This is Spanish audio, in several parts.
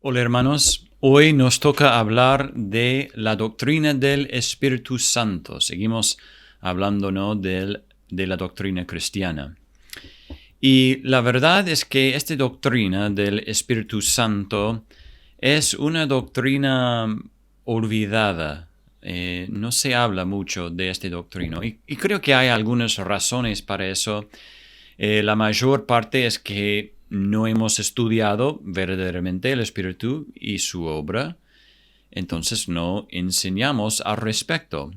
Hola hermanos, hoy nos toca hablar de la doctrina del Espíritu Santo. Seguimos hablando, ¿no?, de la doctrina cristiana. Y la verdad es que esta doctrina del Espíritu Santo es una doctrina olvidada. No se habla mucho de esta doctrina y creo que hay algunas razones para eso. La mayor parte es que no hemos estudiado verdaderamente el Espíritu y su obra, entonces no enseñamos al respecto.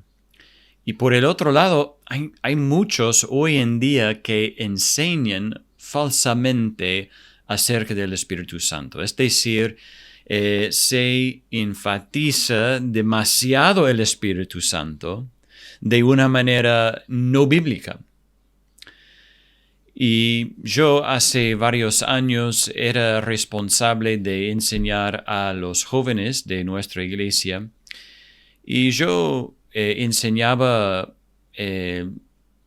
Y por el otro lado, hay muchos hoy en día que enseñan falsamente acerca del Espíritu Santo. Es decir, se enfatiza demasiado el Espíritu Santo de una manera no bíblica. Y yo hace varios años era responsable de enseñar a los jóvenes de nuestra iglesia y yo enseñaba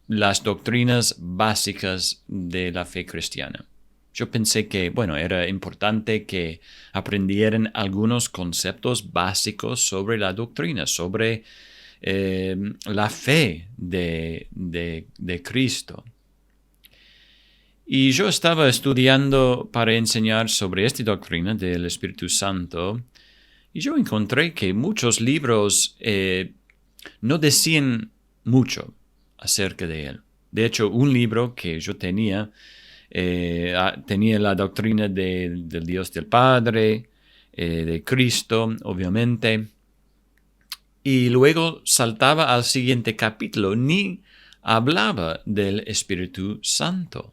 las doctrinas básicas de la fe cristiana. Yo pensé que, era importante que aprendieran algunos conceptos básicos sobre la doctrina, sobre la fe de Cristo. Y yo estaba estudiando para enseñar sobre esta doctrina del Espíritu Santo y yo encontré que muchos libros no decían mucho acerca de él. De hecho, un libro que yo tenía la doctrina del Dios del Padre, de Cristo, obviamente, y luego saltaba al siguiente capítulo, ni hablaba del Espíritu Santo.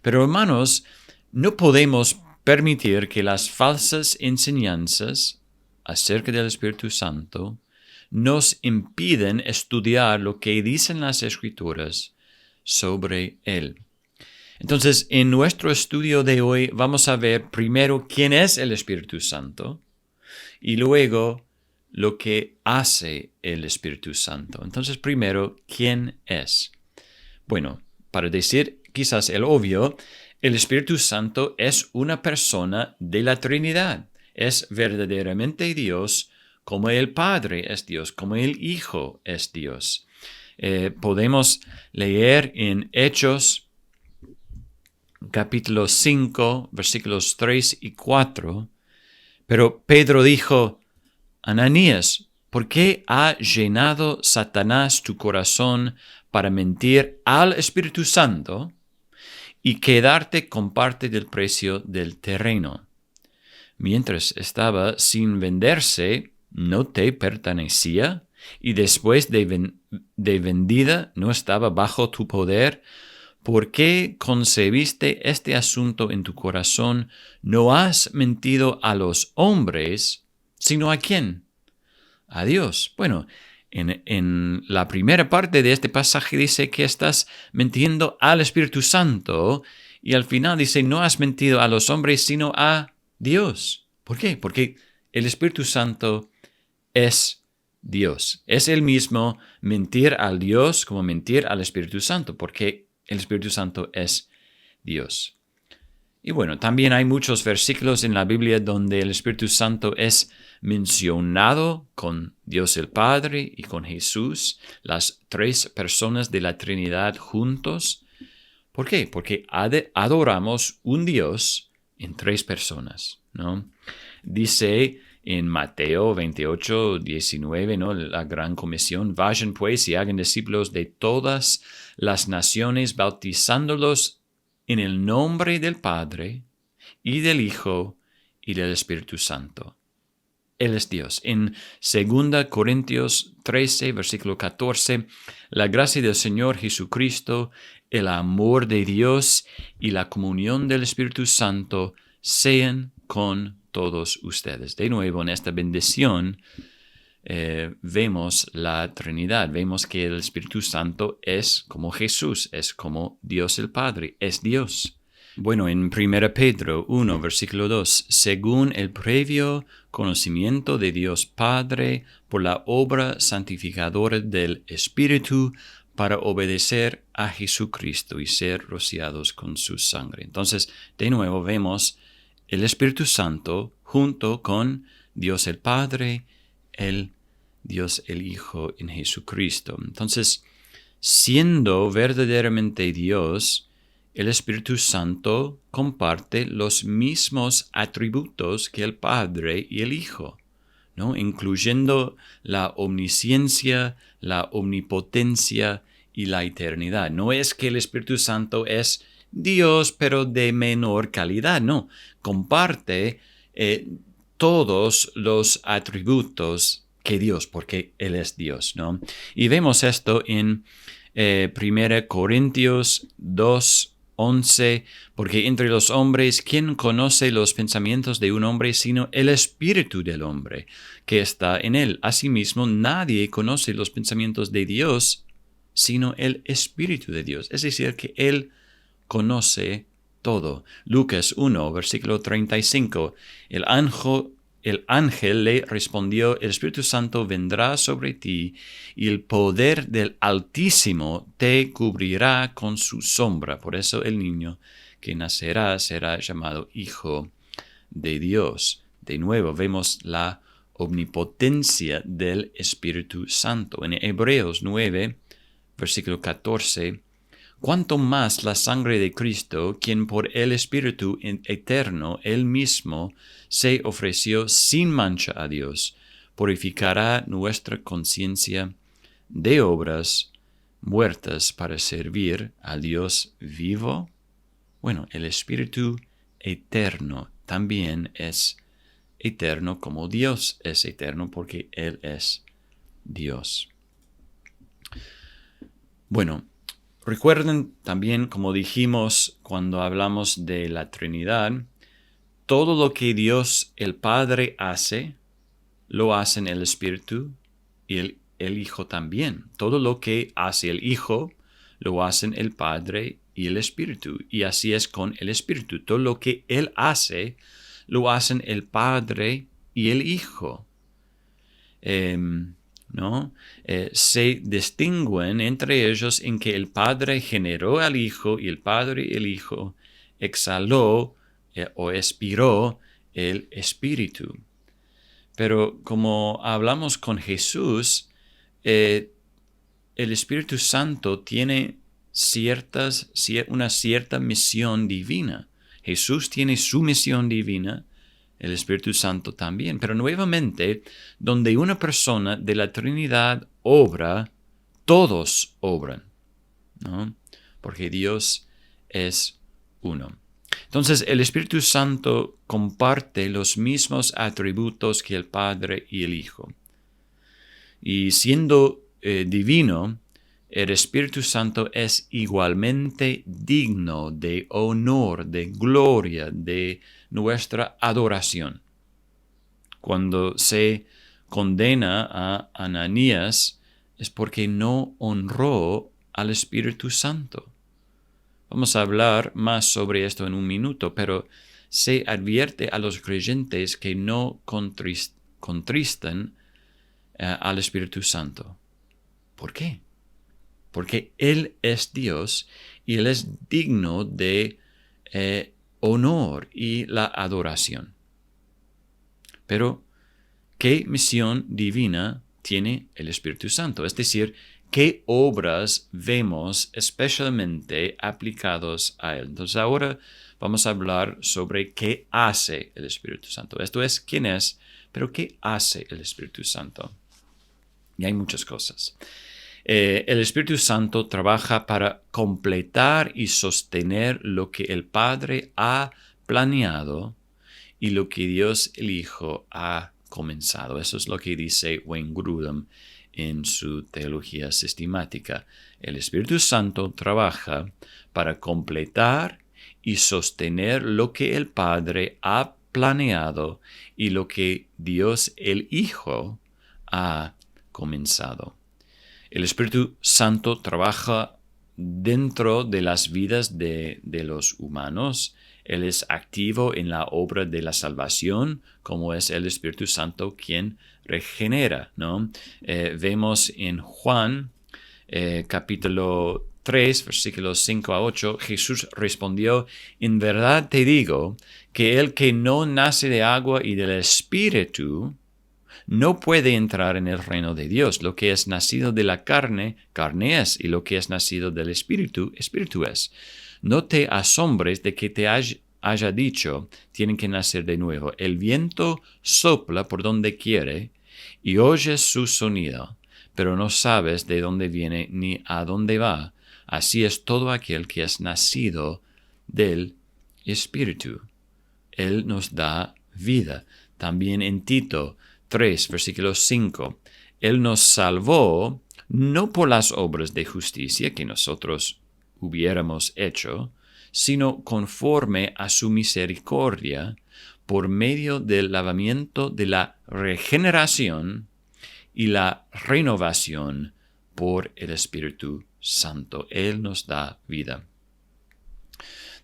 Pero hermanos, no podemos permitir que las falsas enseñanzas acerca del Espíritu Santo nos impiden estudiar lo que dicen las Escrituras sobre Él. Entonces, en nuestro estudio de hoy vamos a ver primero quién es el Espíritu Santo y luego lo que hace el Espíritu Santo. Entonces, primero, ¿quién es? Bueno, para decir quizás el obvio, el Espíritu Santo es una persona de la Trinidad. Es verdaderamente Dios, como el Padre es Dios, como el Hijo es Dios. Podemos leer en Hechos capítulo 5, versículos 3 y 4. Pero Pedro dijo: Ananías, ¿por qué ha llenado Satanás tu corazón para mentir al Espíritu Santo y quedarte con parte del precio del terreno? Mientras estaba sin venderse, ¿no te pertenecía? Y después de vendida, ¿no estaba bajo tu poder? ¿Por qué concebiste este asunto en tu corazón? No has mentido a los hombres, sino ¿a quién? A Dios. Bueno, en la primera parte de este pasaje dice que estás mintiendo al Espíritu Santo y al final dice no has mentido a los hombres sino a Dios. ¿Por qué? Porque el Espíritu Santo es Dios. Es el mismo mentir al Dios como mentir al Espíritu Santo, porque el Espíritu Santo es Dios. Y bueno, también hay muchos versículos en la Biblia donde el Espíritu Santo es mencionado con Dios el Padre y con Jesús, las tres personas de la Trinidad juntos. ¿Por qué? Porque adoramos un Dios en tres personas, ¿no? Dice en Mateo 28, 19, ¿no?, la gran comisión: vayan pues y hagan discípulos de todas las naciones, bautizándolos en el nombre del Padre y del Hijo y del Espíritu Santo. Él es Dios. En 2 Corintios 13, versículo 14, la gracia del Señor Jesucristo, el amor de Dios y la comunión del Espíritu Santo sean con todos ustedes. De nuevo, en esta bendición vemos la Trinidad. Vemos que el Espíritu Santo es como Jesús, es como Dios el Padre, es Dios. Bueno, en 1 Pedro 1, versículo 2, según el previo conocimiento de Dios Padre por la obra santificadora del Espíritu, para obedecer a Jesucristo y ser rociados con su sangre. Entonces, de nuevo vemos el Espíritu Santo junto con Dios el Padre, el Dios el Hijo en Jesucristo. Entonces, siendo verdaderamente Dios, el Espíritu Santo comparte los mismos atributos que el Padre y el Hijo, ¿no? Incluyendo la omnisciencia, la omnipotencia y la eternidad. No es que el Espíritu Santo es Dios, pero de menor calidad, no. Comparte todos los atributos que Dios, porque Él es Dios, ¿no? Y vemos esto en 1 Corintios 2:11, porque entre los hombres, ¿quién conoce los pensamientos de un hombre sino el espíritu del hombre que está en él? Asimismo, nadie conoce los pensamientos de Dios sino el espíritu de Dios. Es decir, que Él conoce todo. Lucas 1, versículo 35. El ángel le respondió: el Espíritu Santo vendrá sobre ti y el poder del Altísimo te cubrirá con su sombra. Por eso el niño que nacerá será llamado Hijo de Dios. De nuevo vemos la omnipotencia del Espíritu Santo. En Hebreos 9, versículo 14, cuanto más la sangre de Cristo, quien por el Espíritu eterno Él mismo se ofreció sin mancha a Dios, purificará nuestra conciencia de obras muertas para servir al Dios vivo. Bueno, el Espíritu eterno también es eterno como Dios es eterno, porque Él es Dios. Bueno, recuerden también, como dijimos cuando hablamos de la Trinidad, todo lo que Dios el Padre hace, lo hacen el Espíritu y el Hijo también. Todo lo que hace el Hijo, lo hacen el Padre y el Espíritu. Y así es con el Espíritu. Todo lo que Él hace, lo hacen el Padre y el Hijo. ¿No? Se distinguen entre ellos en que el Padre generó al Hijo y el Padre y el Hijo exhaló o expiró el Espíritu. Pero como hablamos con Jesús, el Espíritu Santo tiene una cierta misión divina. Jesús tiene su misión divina, el Espíritu Santo también. Pero nuevamente, donde una persona de la Trinidad obra, todos obran, ¿no? Porque Dios es uno. Entonces, el Espíritu Santo comparte los mismos atributos que el Padre y el Hijo. Y siendo divino, el Espíritu Santo es igualmente digno de honor, de gloria, de nuestra adoración. Cuando se condena a Ananías es porque no honró al Espíritu Santo. Vamos a hablar más sobre esto en un minuto, pero se advierte a los creyentes que no contristan al Espíritu Santo. ¿Por qué? Porque Él es Dios y Él es digno de honor y la adoración. Pero, ¿qué misión divina tiene el Espíritu Santo? Es decir, ¿qué obras vemos especialmente aplicados a Él? Entonces ahora vamos a hablar sobre qué hace el Espíritu Santo. Esto es quién es, pero ¿qué hace el Espíritu Santo? Y hay muchas cosas. El Espíritu Santo trabaja para completar y sostener lo que el Padre ha planeado y lo que Dios el Hijo ha comenzado. Eso es lo que dice Wayne Grudem en su teología sistemática. El Espíritu Santo trabaja para completar y sostener lo que el Padre ha planeado y lo que Dios el Hijo ha comenzado. El Espíritu Santo trabaja dentro de las vidas de los humanos. Él es activo en la obra de la salvación, como es el Espíritu Santo quien regenera, ¿no? Vemos en Juan capítulo 3, versículos 5 a 8, Jesús respondió, en verdad te digo que el que no nace de agua y del Espíritu no puede entrar en el reino de Dios. Lo que es nacido de la carne, carne es, y lo que es nacido del Espíritu, Espíritu es. No te asombres de que te haya dicho, tienen que nacer de nuevo. El viento sopla por donde quiere y oyes su sonido, pero no sabes de dónde viene ni a dónde va. Así es todo aquel que es nacido del Espíritu. Él nos da vida. También en Tito 3, versículo 5, Él nos salvó no por las obras de justicia que nosotros hubiéramos hecho, sino conforme a su misericordia, por medio del lavamiento de la regeneración y la renovación por el Espíritu Santo. Él nos da vida.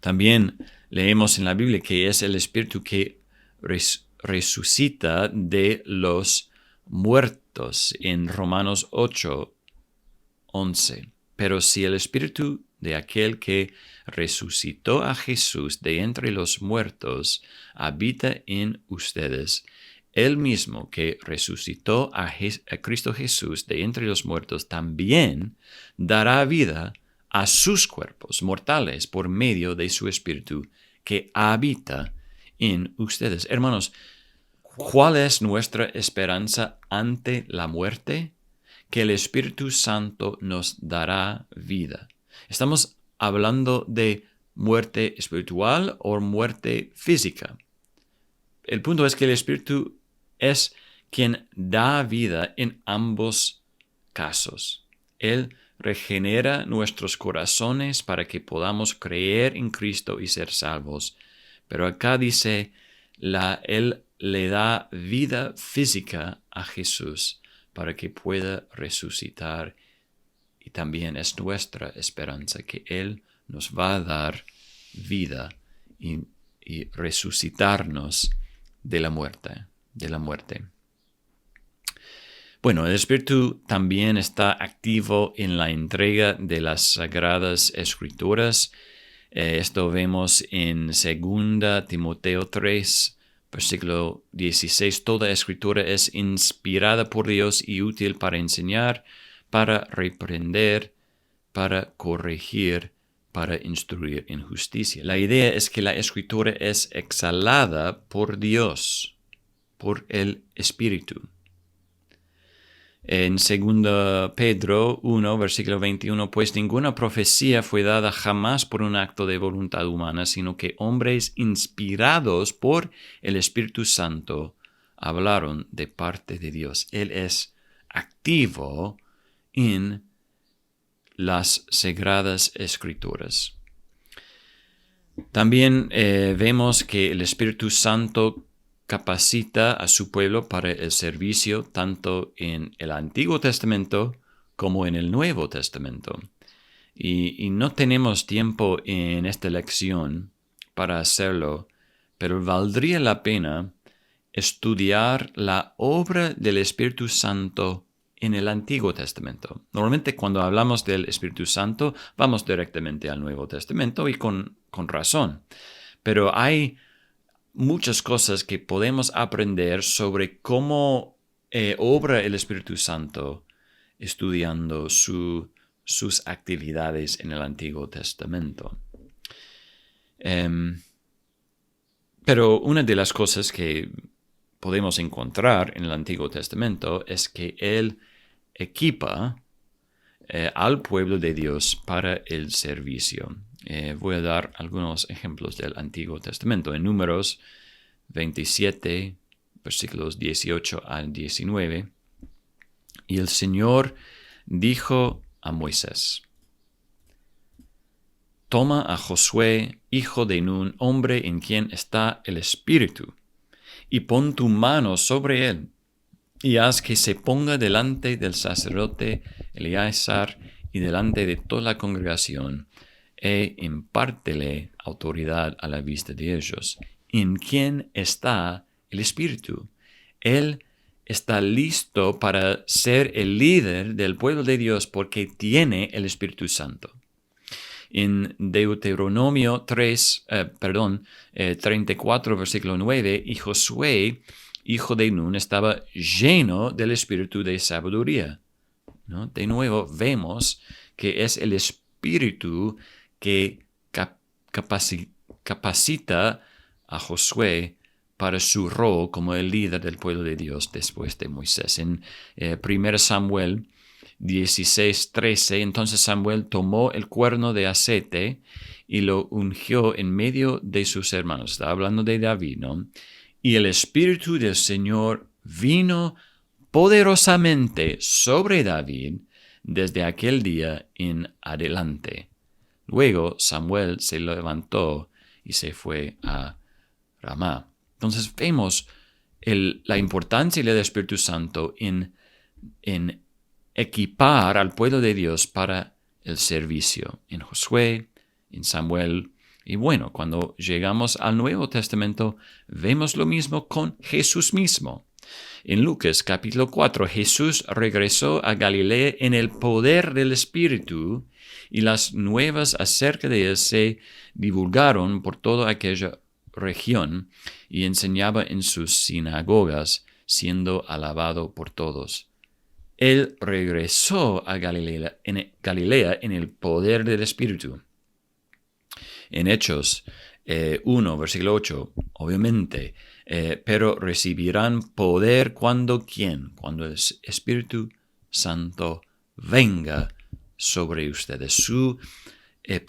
También leemos en la Biblia que es el Espíritu que resucita de los muertos en Romanos 8, 11. Pero si el Espíritu de aquel que resucitó a Jesús de entre los muertos habita en ustedes, él mismo que resucitó a Cristo Jesús de entre los muertos también dará vida a sus cuerpos mortales por medio de su Espíritu que habita en ustedes. Hermanos, ¿cuál es nuestra esperanza ante la muerte? Que el Espíritu Santo nos dará vida. ¿Estamos hablando de muerte espiritual o muerte física? El punto es que el Espíritu es quien da vida en ambos casos. Él regenera nuestros corazones para que podamos creer en Cristo y ser salvos. Pero acá dice, Él le da vida física a Jesús para que pueda resucitar. Y también es nuestra esperanza que Él nos va a dar vida y resucitarnos de la muerte. Bueno, el Espíritu también está activo en la entrega de las Sagradas Escrituras. Esto vemos en 2 Timoteo 3, versículo 16. Toda escritura es inspirada por Dios y útil para enseñar, para reprender, para corregir, para instruir en justicia. La idea es que la escritura es exhalada por Dios, por el Espíritu. En 2 Pedro 1, versículo 21, pues ninguna profecía fue dada jamás por un acto de voluntad humana, sino que hombres inspirados por el Espíritu Santo hablaron de parte de Dios. Él es activo en las Sagradas Escrituras. También vemos que el Espíritu Santo capacita a su pueblo para el servicio tanto en el Antiguo Testamento como en el Nuevo Testamento. Y no tenemos tiempo en esta lección para hacerlo, pero valdría la pena estudiar la obra del Espíritu Santo en el Antiguo Testamento. Normalmente cuando hablamos del Espíritu Santo vamos directamente al Nuevo Testamento y con razón. Pero hay muchas cosas que podemos aprender sobre cómo obra el Espíritu Santo estudiando sus actividades en el Antiguo Testamento. Pero una de las cosas que podemos encontrar en el Antiguo Testamento es que Él equipa al pueblo de Dios para el servicio. Voy a dar algunos ejemplos del Antiguo Testamento. En Números 27, versículos 18 al 19. Y el Señor dijo a Moisés: Toma a Josué, hijo de Nun, hombre en quien está el Espíritu, y pon tu mano sobre él, y haz que se ponga delante del sacerdote Eleazar y delante de toda la congregación, e impártele autoridad a la vista de ellos, en quien está el Espíritu. Él está listo para ser el líder del pueblo de Dios porque tiene el Espíritu Santo. En Deuteronomio 34, versículo 9, y Josué, hijo de Nun, estaba lleno del espíritu de sabiduría, ¿no? De nuevo, vemos que es el espíritu que capacita a Josué para su rol como el líder del pueblo de Dios después de Moisés. En 1 Samuel 16:13, entonces Samuel tomó el cuerno de aceite y lo ungió en medio de sus hermanos. Está hablando de David, ¿no? Y el Espíritu del Señor vino poderosamente sobre David desde aquel día en adelante. Luego Samuel se levantó y se fue a Ramá. Entonces vemos la importancia del Espíritu Santo en equipar al pueblo de Dios para el servicio. En Josué, en Samuel. Y bueno, cuando llegamos al Nuevo Testamento, vemos lo mismo con Jesús mismo. En Lucas capítulo 4, Jesús regresó a Galilea en el poder del Espíritu, y las nuevas acerca de él se divulgaron por toda aquella región, y enseñaba en sus sinagogas, siendo alabado por todos. Él regresó a Galilea en el poder del Espíritu. En Hechos 1, versículo 8, obviamente, pero recibirán poder cuando ¿quién? Cuando el Espíritu Santo venga sobre ustedes. Su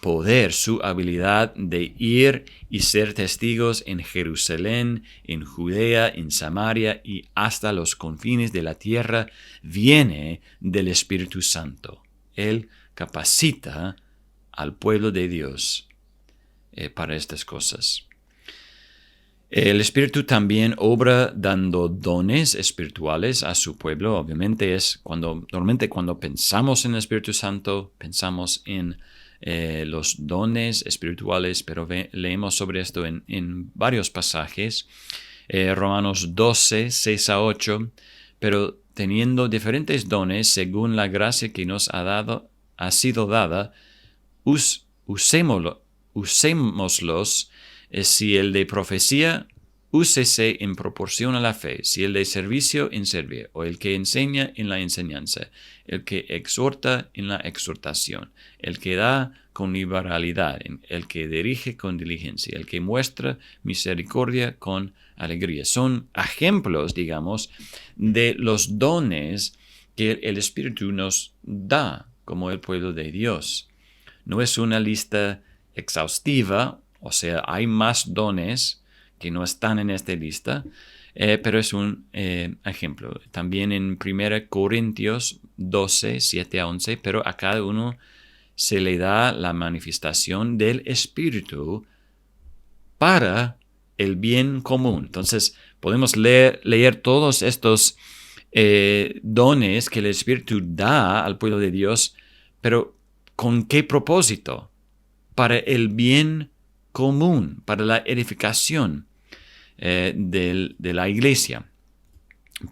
poder, su habilidad de ir y ser testigos en Jerusalén, en Judea, en Samaria y hasta los confines de la tierra, viene del Espíritu Santo. Él capacita al pueblo de Dios para estas cosas. El Espíritu también obra dando dones espirituales a su pueblo. Obviamente normalmente cuando pensamos en el Espíritu Santo, pensamos en los dones espirituales, pero leemos sobre esto en varios pasajes. Romanos 12, 6 a 8, pero teniendo diferentes dones según la gracia que nos ha sido dada, usémoslos. Si el de profecía, úsese en proporción a la fe. Si el de servicio, en servir. O el que enseña, en la enseñanza. El que exhorta, en la exhortación. El que da, con liberalidad. El que dirige, con diligencia. El que muestra misericordia, con alegría. Son ejemplos, digamos, de los dones que el Espíritu nos da como el pueblo de Dios. No es una lista exhaustiva, o sea, hay más dones que no están en esta lista, pero es un ejemplo. También en 1 Corintios 12, 7 a 11, pero a cada uno se le da la manifestación del Espíritu para el bien común. Entonces, podemos leer todos estos dones que el Espíritu da al pueblo de Dios, pero ¿con qué propósito? Para el bien común, para la edificación de la iglesia.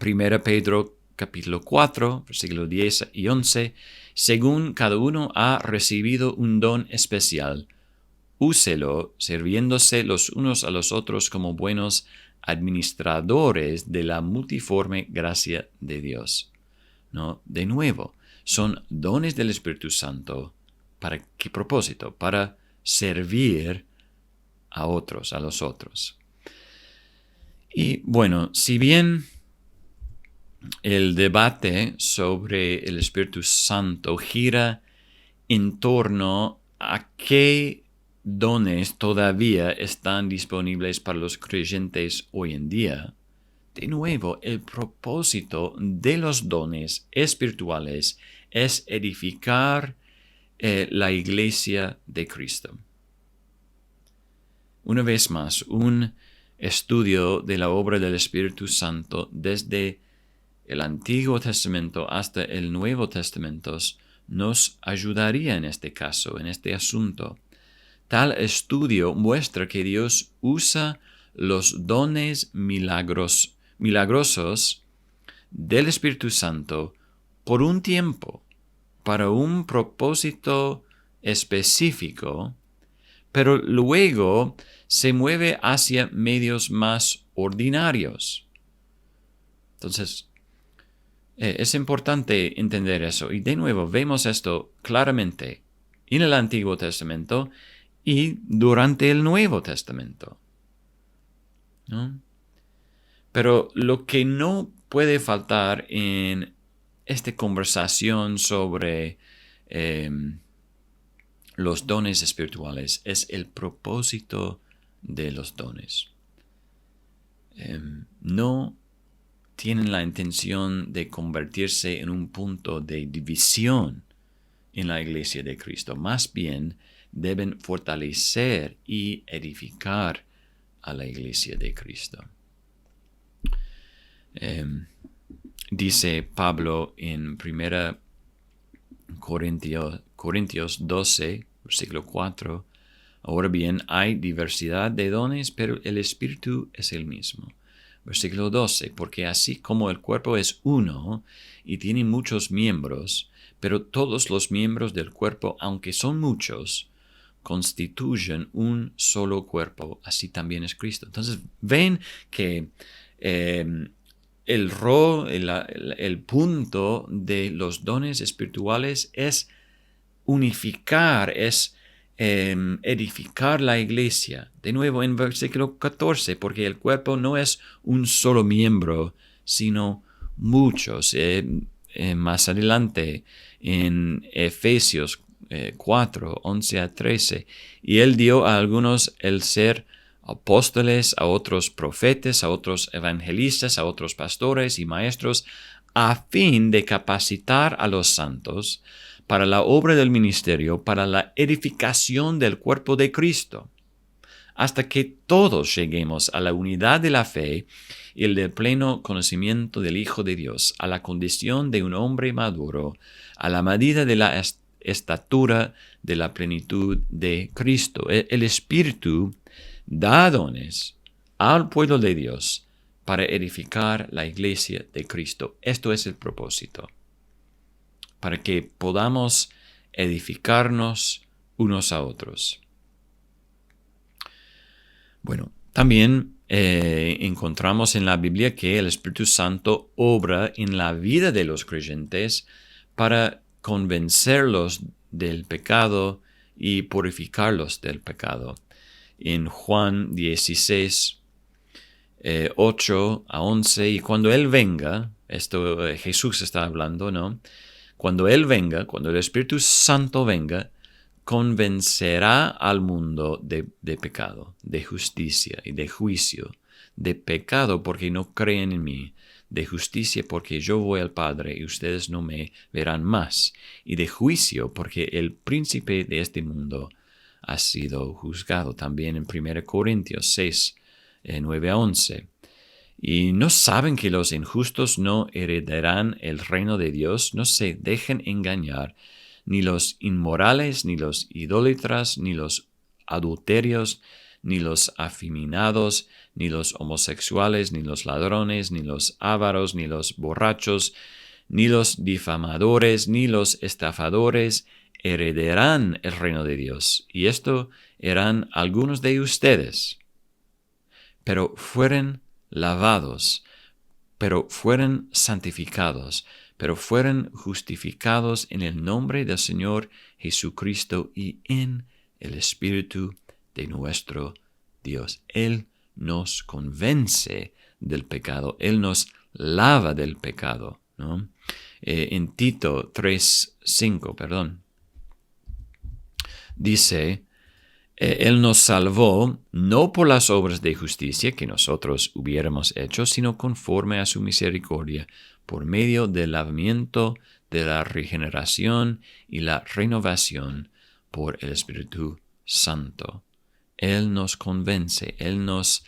1 Pedro capítulo 4, versículos 10 y 11, según cada uno ha recibido un don especial, úselo sirviéndose los unos a los otros como buenos administradores de la multiforme gracia de Dios. ¿No? De nuevo, son dones del Espíritu Santo. ¿Para qué propósito? Para servir a otros, a los otros. Y bueno, si bien el debate sobre el Espíritu Santo gira en torno a qué dones todavía están disponibles para los creyentes hoy en día, de nuevo, el propósito de los dones espirituales es edificar la iglesia de Cristo. Una vez más, un estudio de la obra del Espíritu Santo desde el Antiguo Testamento hasta el Nuevo Testamento nos ayudaría en este caso, en este asunto. Tal estudio muestra que Dios usa los dones milagrosos del Espíritu Santo por un tiempo, para un propósito específico, pero luego se mueve hacia medios más ordinarios. Entonces, es importante entender eso. Y de nuevo, vemos esto claramente en el Antiguo Testamento y durante el Nuevo Testamento, ¿no? Pero lo que no puede faltar en esta conversación sobre los dones espirituales es el propósito de los dones. No tienen la intención de convertirse en un punto de división en la Iglesia de Cristo. Más bien, deben fortalecer y edificar a la Iglesia de Cristo. Dice Pablo en 1 Corintios 12, versículo 4, ahora bien, hay diversidad de dones, pero el Espíritu es el mismo. Versículo 12, porque así como el cuerpo es uno y tiene muchos miembros, pero todos los miembros del cuerpo, aunque son muchos, constituyen un solo cuerpo, así también es Cristo. Entonces, ven que el punto de los dones espirituales es unificar, es edificar la iglesia. De nuevo en versículo 14, porque el cuerpo no es un solo miembro, sino muchos. Más adelante en Efesios 4, 11 a 13, y él dio a algunos el ser apóstoles, a otros profetas, a otros evangelistas, a otros pastores y maestros, a fin de capacitar a los santos para la obra del ministerio, para la edificación del cuerpo de Cristo, hasta que todos lleguemos a la unidad de la fe y el del pleno conocimiento del Hijo de Dios, a la condición de un hombre maduro, a la medida de la estatura de la plenitud de Cristo. El Espíritu da dones al pueblo de Dios para edificar la iglesia de Cristo. Esto es el propósito, para que podamos edificarnos unos a otros. Bueno, también encontramos en la Biblia que el Espíritu Santo obra en la vida de los creyentes para convencerlos del pecado y purificarlos del pecado. En Juan 16, 8 a 11, y cuando Él venga, esto Jesús está hablando, ¿no? Cuando Él venga, cuando el Espíritu Santo venga, convencerá al mundo de pecado, de justicia y de juicio, de pecado porque no creen en mí, de justicia porque yo voy al Padre y ustedes no me verán más, y de juicio porque el príncipe de este mundo ha sido juzgado. También en 1 Corintios 6, 9 a 11. ¿Y no saben que los injustos no heredarán el reino de Dios? No se dejen engañar, ni los inmorales, ni los idólatras, ni los adulterios, ni los afeminados, ni los homosexuales, ni los ladrones, ni los ávaros, ni los borrachos, ni los difamadores, ni los estafadores heredarán el reino de Dios. Y esto eran algunos de ustedes. Pero fueron lavados, pero fueron santificados, pero fueron justificados en el nombre del Señor Jesucristo y en el Espíritu de nuestro Dios. Él nos convence del pecado, Él nos lava del pecado, ¿no? En Tito 3:5, dice, Él nos salvó no por las obras de justicia que nosotros hubiéramos hecho, sino conforme a su misericordia, por medio del lavamiento de la regeneración y la renovación por el Espíritu Santo. Él nos convence, Él nos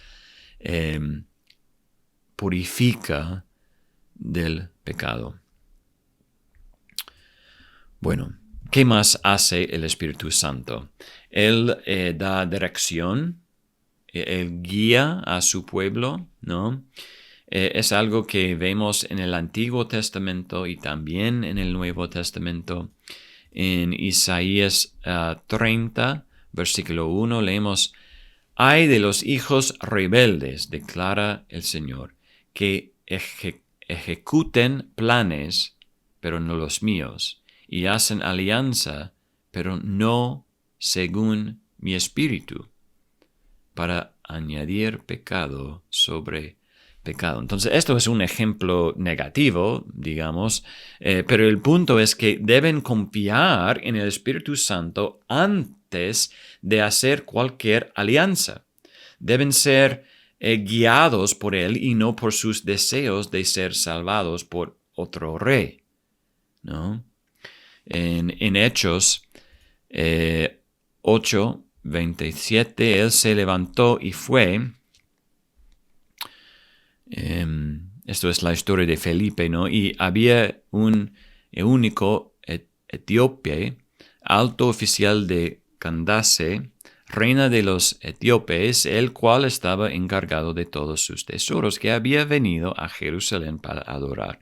purifica del pecado. Bueno, ¿qué más hace el Espíritu Santo? Él da dirección, Él guía a su pueblo, ¿no? Es algo que vemos en el Antiguo Testamento y también en el Nuevo Testamento. En Isaías 30, versículo 1, leemos: «Ay de los hijos rebeldes, declara el Señor, que ejecuten planes, pero no los míos, y hacen alianza, pero no según mi espíritu, para añadir pecado sobre pecado». Entonces, esto es un ejemplo negativo, digamos, pero el punto es que deben confiar en el Espíritu Santo antes de hacer cualquier alianza. Deben ser guiados por Él y no por sus deseos de ser salvados por otro rey, ¿no? En Hechos 8:27, Él se levantó y fue. Esto es la historia de Felipe, ¿no? Y había un eunuco etíope, alto oficial de Candace, reina de los etíopes, el cual estaba encargado de todos sus tesoros, que había venido a Jerusalén para adorar,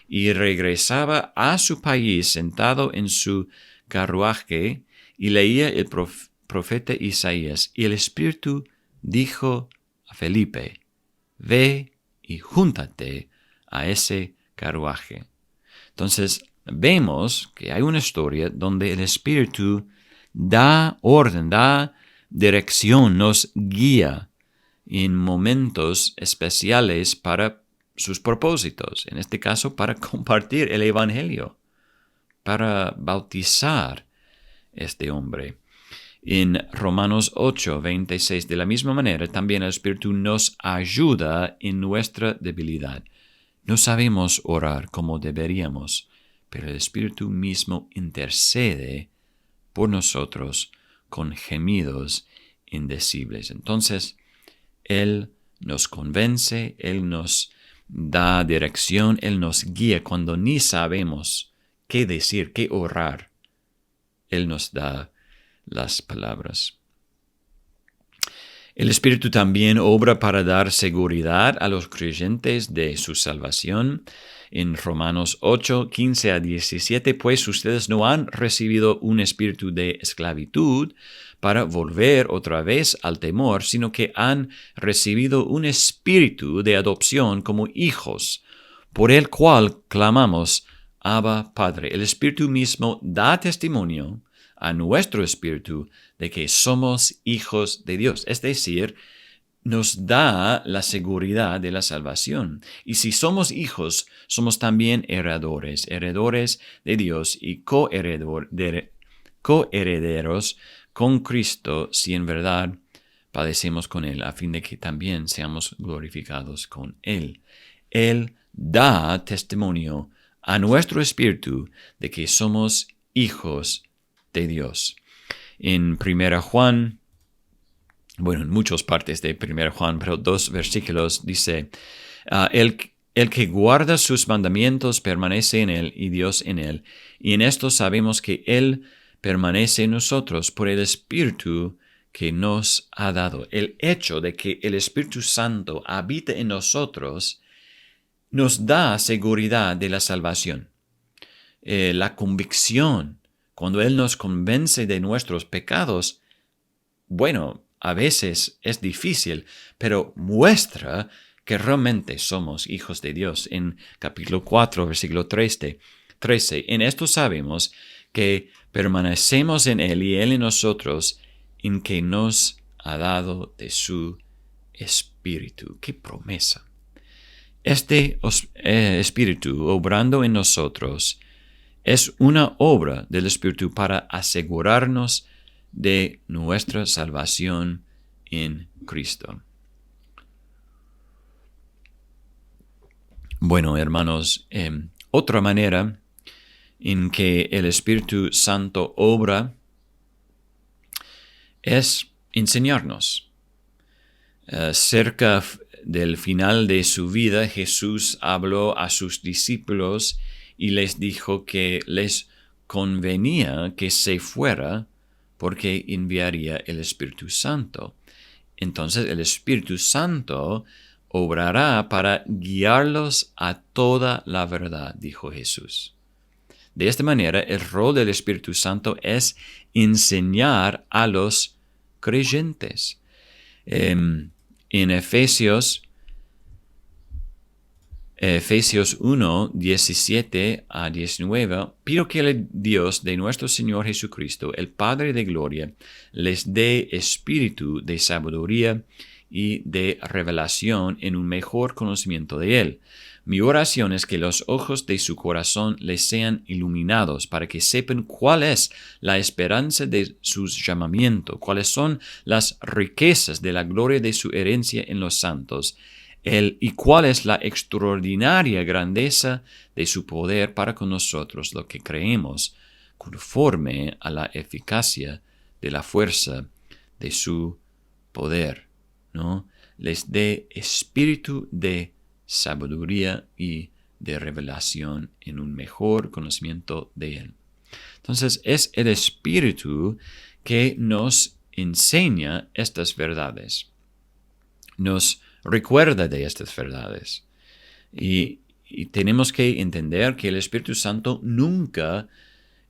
y regresaba a su país sentado en su carruaje, y leía el profeta Isaías, y el Espíritu dijo a Felipe: «Ve y júntate a ese carruaje». Entonces, vemos que hay una historia donde el Espíritu da orden, da dirección, nos guía en momentos especiales para sus propósitos. En este caso, para compartir el Evangelio, para bautizar este hombre. En Romanos 8:26, de la misma manera, también el Espíritu nos ayuda en nuestra debilidad. No sabemos orar como deberíamos, pero el Espíritu mismo intercede por nosotros con gemidos indecibles. Entonces, Él nos convence, Él nos da dirección, Él nos guía cuando ni sabemos qué decir, qué orar. Él nos da las palabras. El Espíritu también obra para dar seguridad a los creyentes de su salvación. En Romanos 8:15-17, pues ustedes no han recibido un espíritu de esclavitud para volver otra vez al temor, sino que han recibido un espíritu de adopción como hijos, por el cual clamamos: Abba, Padre. El Espíritu mismo da testimonio a nuestro espíritu de que somos hijos de Dios. Es decir, nos da la seguridad de la salvación. Y si somos hijos, somos también heredores de Dios y coherederos con Cristo, si en verdad padecemos con Él, a fin de que también seamos glorificados con Él. Él da testimonio a nuestro espíritu de que somos hijos de Dios. En 1 Juan, en muchas partes de 1 Juan, pero 2 versículos, dice: el que guarda sus mandamientos permanece en Él y Dios en Él. Y en esto sabemos que Él permanece en nosotros por el Espíritu que nos ha dado. El hecho de que el Espíritu Santo habite en nosotros nos da seguridad de la salvación. La convicción, cuando Él nos convence de nuestros pecados, a veces es difícil, pero muestra que realmente somos hijos de Dios. En capítulo 4, versículo 13, en esto sabemos que permanecemos en Él y Él en nosotros, en que nos ha dado de su Espíritu. ¡Qué promesa! Este Espíritu obrando en nosotros es una obra del Espíritu para asegurarnos de nuestra salvación en Cristo. Bueno, hermanos, otra manera en que el Espíritu Santo obra es enseñarnos. Cerca del final de su vida, Jesús habló a sus discípulos y les dijo que les convenía que se fuera porque enviaría el Espíritu Santo. Entonces el Espíritu Santo obrará para guiarlos a toda la verdad, dijo Jesús. De esta manera, el rol del Espíritu Santo es enseñar a los creyentes. En Efesios 1, 17 a 19, pido que el Dios de nuestro Señor Jesucristo, el Padre de gloria, les dé espíritu de sabiduría y de revelación en un mejor conocimiento de Él. Mi oración es que los ojos de su corazón les sean iluminados para que sepan cuál es la esperanza de su llamamiento, cuáles son las riquezas de la gloria de su herencia en los santos, y cuál es la extraordinaria grandeza de su poder para con nosotros, lo que creemos, conforme a la eficacia de la fuerza de su poder, ¿no? Les dé espíritu de sabiduría y de revelación en un mejor conocimiento de Él. Entonces, es el Espíritu que nos enseña estas verdades, nos recuerda de estas verdades. Y tenemos que entender que el Espíritu Santo nunca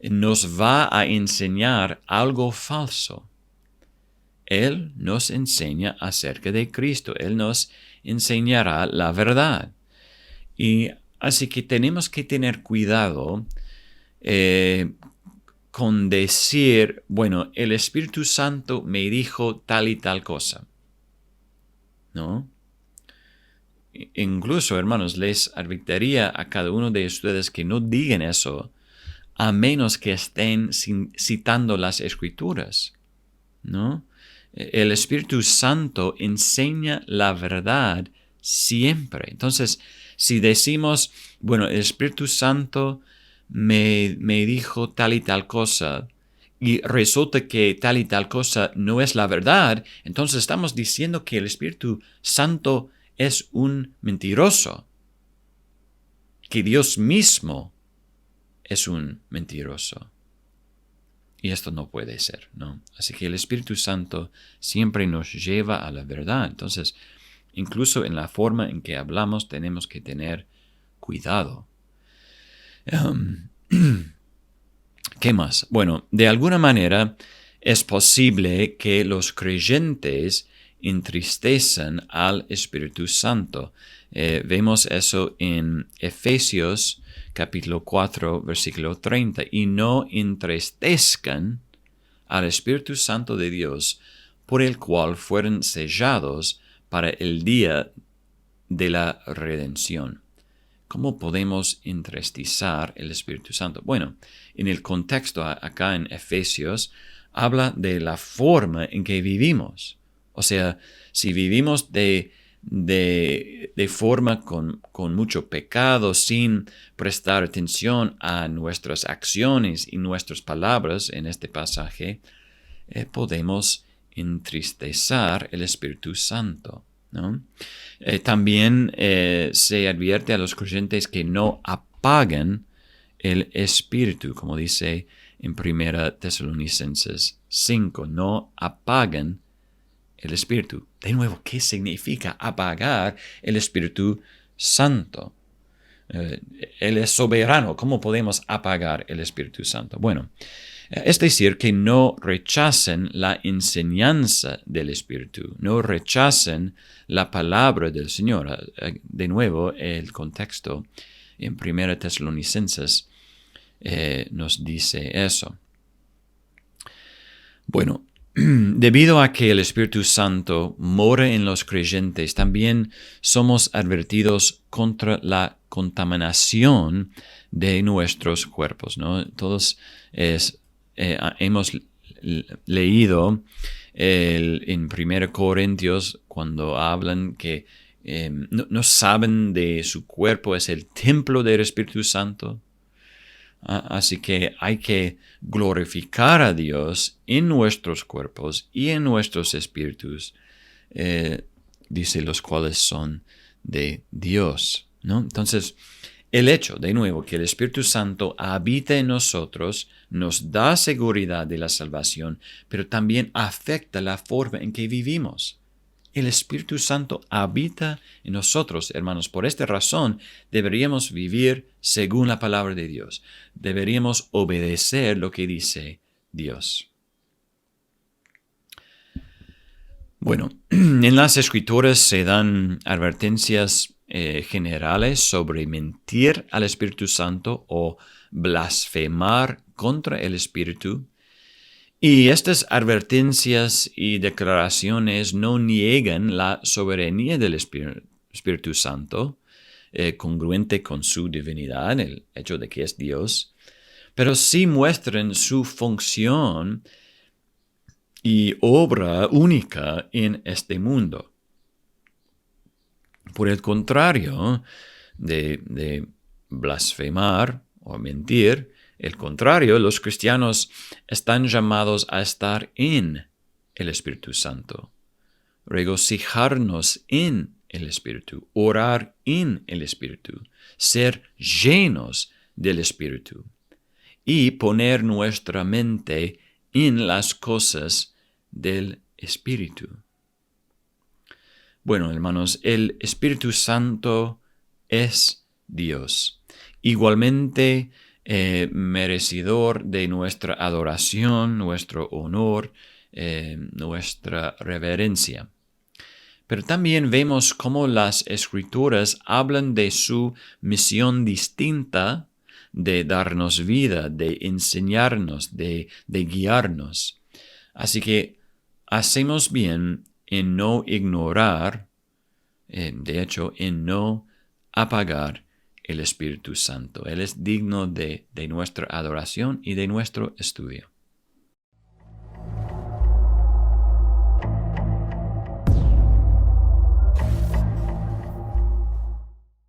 nos va a enseñar algo falso. Él nos enseña acerca de Cristo. Él nos enseñará la verdad. Y así que tenemos que tener cuidado con decir, bueno, el Espíritu Santo me dijo tal y tal cosa, ¿no? Incluso, hermanos, les advertiría a cada uno de ustedes que no digan eso a menos que estén citando las Escrituras, ¿no? El Espíritu Santo enseña la verdad siempre. Entonces, si decimos, bueno, el Espíritu Santo me dijo tal y tal cosa, y resulta que tal y tal cosa no es la verdad, entonces estamos diciendo que el Espíritu Santo es un mentiroso, que Dios mismo es un mentiroso. Y esto no puede ser, ¿no? Así que el Espíritu Santo siempre nos lleva a la verdad. Entonces, incluso en la forma en que hablamos tenemos que tener cuidado. ¿Qué más? Bueno, de alguna manera es posible que los creyentes entristezcan al Espíritu Santo. Vemos eso en Efesios capítulo 4, versículo 30. Y no entristezcan al Espíritu Santo de Dios, por el cual fueron sellados para el día de la redención. ¿Cómo podemos entristecer el Espíritu Santo? Bueno, en el contexto acá en Efesios, habla de la forma en que vivimos. O sea, si vivimos de forma con mucho pecado, sin prestar atención a nuestras acciones y nuestras palabras en este pasaje, podemos entristecer el Espíritu Santo, ¿no? También se advierte a los creyentes que no apaguen el Espíritu, como dice en 1 Tesalonicenses 5, no apaguen el Espíritu. De nuevo, ¿qué significa apagar el Espíritu Santo? Él es soberano. ¿Cómo podemos apagar el Espíritu Santo? Bueno, es decir, que no rechacen la enseñanza del Espíritu, no rechacen la palabra del Señor. De nuevo, el contexto en 1 Tesalonicenses nos dice eso. Bueno, debido a que el Espíritu Santo mora en los creyentes, también somos advertidos contra la contaminación de nuestros cuerpos, ¿no? Todos hemos leído en 1 Corintios cuando hablan que no saben de su cuerpo, es el templo del Espíritu Santo. Así que hay que glorificar a Dios en nuestros cuerpos y en nuestros espíritus, dice, los cuales son de Dios, ¿no? Entonces, el hecho, de nuevo, que el Espíritu Santo habita en nosotros nos da seguridad de la salvación, pero también afecta la forma en que vivimos. El Espíritu Santo habita en nosotros, hermanos. Por esta razón deberíamos vivir según la palabra de Dios. Deberíamos obedecer lo que dice Dios. Bueno, en las Escrituras se dan advertencias generales sobre mentir al Espíritu Santo o blasfemar contra el Espíritu. Y estas advertencias y declaraciones no niegan la soberanía del Espíritu Santo, congruente con su divinidad, el hecho de que es Dios, pero sí muestran su función y obra única en este mundo. Por el contrario de blasfemar o mentir, el contrario, los cristianos están llamados a estar en el Espíritu Santo, regocijarnos en el Espíritu, orar en el Espíritu, ser llenos del Espíritu y poner nuestra mente en las cosas del Espíritu. Bueno, hermanos, el Espíritu Santo es Dios, igualmente merecedor de nuestra adoración, nuestro honor, nuestra reverencia. Pero también vemos cómo las Escrituras hablan de su misión distinta de darnos vida, de enseñarnos, de guiarnos. Así que hacemos bien en no ignorar, de hecho, en no apagar el Espíritu Santo. Él es digno de nuestra adoración y de nuestro estudio.